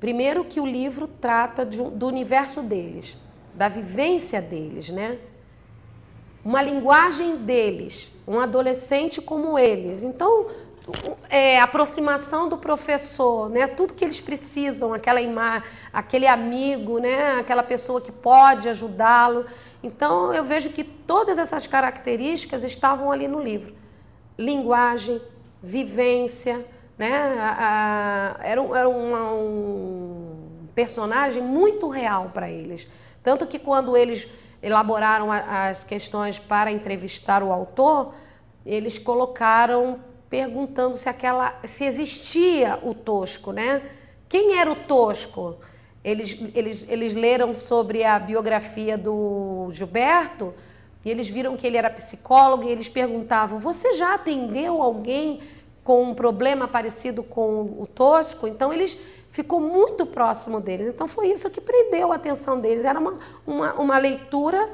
Primeiro que o livro trata do universo deles, da vivência deles, né? Uma linguagem deles, um adolescente como eles. Então, a aproximação do professor, né? Tudo que eles precisam, aquele amigo, né? Aquela pessoa que pode ajudá-lo. Então, eu vejo que todas essas características estavam ali no livro. Linguagem, vivência, né? Era um personagem muito real para eles. Tanto que quando eles elaboraram as questões para entrevistar o autor, eles colocaram perguntando se existia o Tosco, né? Quem era o Tosco? Eles leram sobre a biografia do Gilberto e eles viram que ele era psicólogo e eles perguntavam: você já atendeu alguém com um problema parecido com o Tosco? Então eles ficou muito próximo deles. Então foi isso que prendeu a atenção deles. Era uma leitura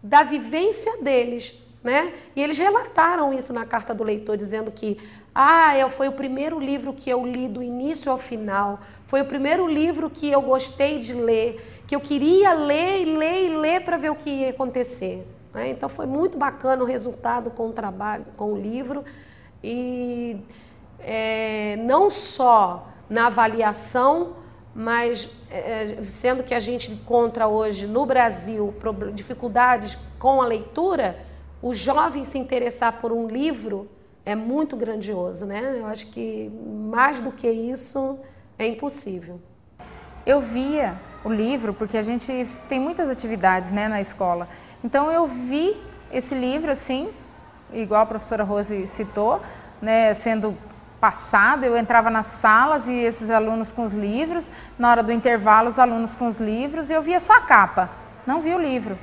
da vivência deles, né? E eles relataram isso na carta do leitor, dizendo que foi o primeiro livro que eu li do início ao final, foi o primeiro livro que eu gostei de ler, que eu queria ler e ler e ler para ver o que ia acontecer, né? Então foi muito bacana o resultado com o trabalho, com o livro, e não só na avaliação, mas sendo que a gente encontra hoje no Brasil dificuldades com a leitura, o jovem se interessar por um livro é muito grandioso, né? Eu acho que mais do que isso é impossível. Eu via o livro, porque a gente tem muitas atividades, né, na escola. Então eu vi esse livro assim, igual a professora Rose citou, né, sendo passado. Eu entrava nas salas e esses alunos com os livros, na hora do intervalo os alunos com os livros, e eu via só a capa, não vi o livro.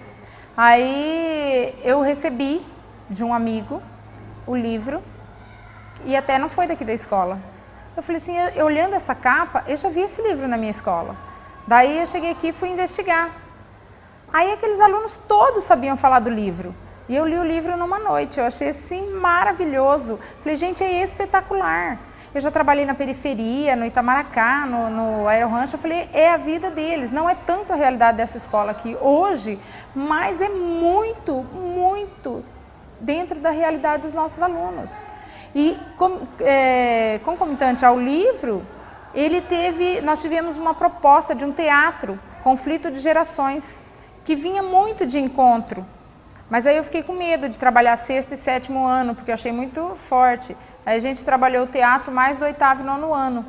Aí eu recebi de um amigo o livro, e até não foi daqui da escola. Eu falei assim, olhando essa capa, eu já vi esse livro na minha escola. Daí eu cheguei aqui e fui investigar. Aí aqueles alunos todos sabiam falar do livro. E eu li o livro numa noite, eu achei assim maravilhoso. Falei, gente, é espetacular. Eu já trabalhei na periferia, no Itamaracá, no Aerorancho. Eu falei, é a vida deles, não é tanto a realidade dessa escola aqui hoje, mas é muito, muito dentro da realidade dos nossos alunos. E concomitante ao livro, nós tivemos uma proposta de um teatro, Conflito de Gerações, que vinha muito de encontro. Mas aí eu fiquei com medo de trabalhar 6º e 7º ano, porque eu achei muito forte. Aí a gente trabalhou o teatro mais do 8º e 9º ano.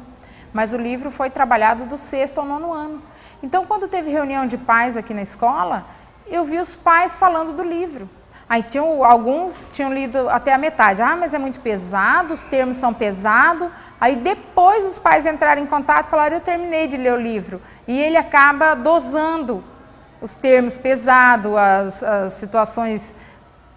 Mas o livro foi trabalhado do 6º ao 9º ano. Então, quando teve reunião de pais aqui na escola, eu vi os pais falando do livro. Aí alguns tinham lido até a metade. Mas é muito pesado, os termos são pesados. Aí depois os pais entraram em contato e falaram, eu terminei de ler o livro. E ele acaba dosando os termos pesados, as situações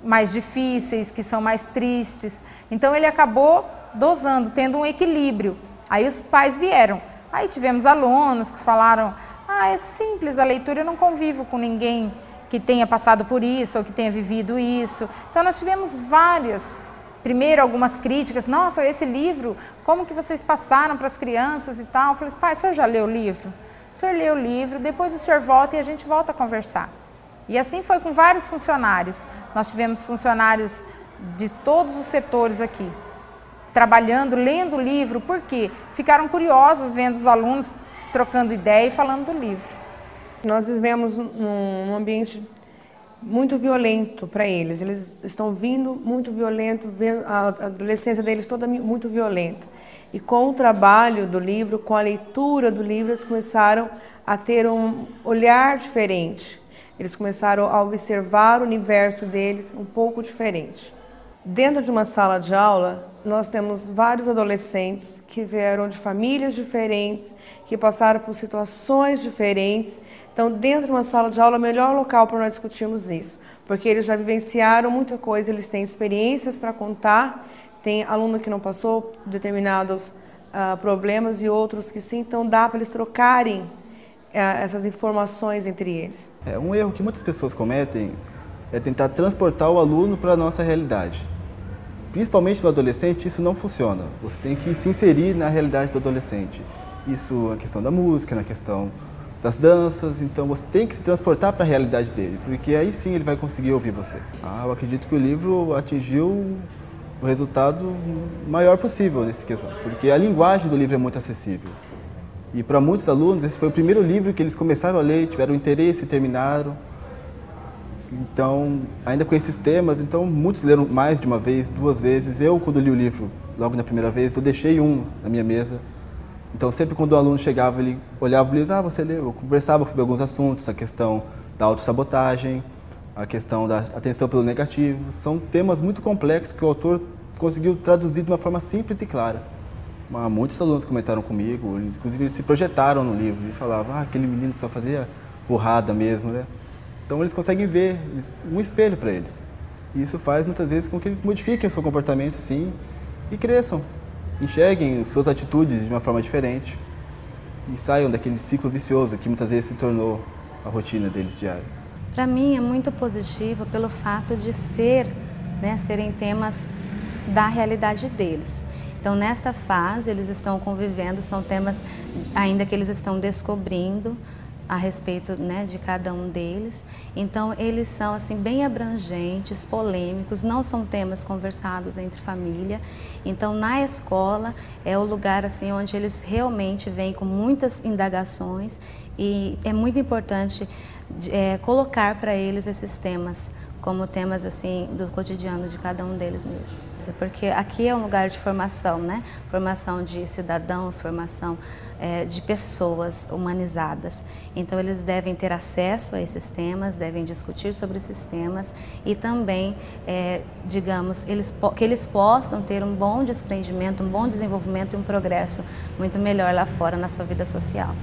mais difíceis, que são mais tristes. Então ele acabou dosando, tendo um equilíbrio. Aí os pais vieram. Aí tivemos alunos que falaram, é simples a leitura, eu não convivo com ninguém que tenha passado por isso ou que tenha vivido isso. Então nós tivemos primeiro algumas críticas, nossa, esse livro, como que vocês passaram para as crianças e tal? Eu falei, pai, o senhor já leu o livro? O senhor lê o livro, depois o senhor volta e a gente volta a conversar. E assim foi com vários funcionários. Nós tivemos funcionários de todos os setores aqui, trabalhando, lendo o livro, porque ficaram curiosos vendo os alunos trocando ideia e falando do livro. Nós vivemos num ambiente muito violento para eles. Eles estão vindo muito violento, a adolescência deles toda muito violenta. E com o trabalho do livro, com a leitura do livro, eles começaram a ter um olhar diferente. Eles começaram a observar o universo deles um pouco diferente. Dentro de uma sala de aula, nós temos vários adolescentes que vieram de famílias diferentes, que passaram por situações diferentes. Então, dentro de uma sala de aula, é o melhor local para nós discutirmos isso, porque eles já vivenciaram muita coisa, eles têm experiências para contar. Tem aluno que não passou determinados problemas e outros que sim, então dá para eles trocarem essas informações entre eles. Um erro que muitas pessoas cometem é tentar transportar o aluno para a nossa realidade. Principalmente no adolescente, isso não funciona. Você tem que se inserir na realidade do adolescente. Isso na questão da música, na questão das danças, então você tem que se transportar para a realidade dele, porque aí sim ele vai conseguir ouvir você. Eu acredito que o livro atingiu o resultado maior possível nesse questão, porque a linguagem do livro é muito acessível. E para muitos alunos, esse foi o primeiro livro que eles começaram a ler, tiveram interesse e terminaram. Então, ainda com esses temas, então muitos leram mais de uma vez, 2 vezes. Eu, quando li o livro, logo na primeira vez, eu deixei um na minha mesa. Então, sempre quando o aluno chegava, ele olhava o livro, você leu? Eu conversava sobre alguns assuntos, a questão da autossabotagem, a questão da atenção pelo negativo. São temas muito complexos que o autor conseguiu traduzir de uma forma simples e clara. Muitos alunos comentaram comigo, inclusive eles se projetaram no livro e falavam, aquele menino só fazia porrada mesmo, né? Então eles conseguem ver um espelho para eles. E isso faz muitas vezes com que eles modifiquem o seu comportamento, sim, e cresçam, enxerguem suas atitudes de uma forma diferente e saiam daquele ciclo vicioso que muitas vezes se tornou a rotina deles diária. Para mim é muito positivo pelo fato de serem temas da realidade deles. Então, nesta fase, eles estão convivendo, são temas ainda que eles estão descobrindo a respeito, de cada um deles. Então, eles são assim bem abrangentes, polêmicos, não são temas conversados entre família. Então, na escola é o lugar assim onde eles realmente vêm com muitas indagações e é muito importante colocar para eles esses temas como temas assim do cotidiano de cada um deles mesmo. Porque aqui é um lugar de formação, Formação de cidadãos, formação de pessoas humanizadas. Então eles devem ter acesso a esses temas, devem discutir sobre esses temas e também, que eles possam ter um bom desprendimento, um bom desenvolvimento e um progresso muito melhor lá fora na sua vida social.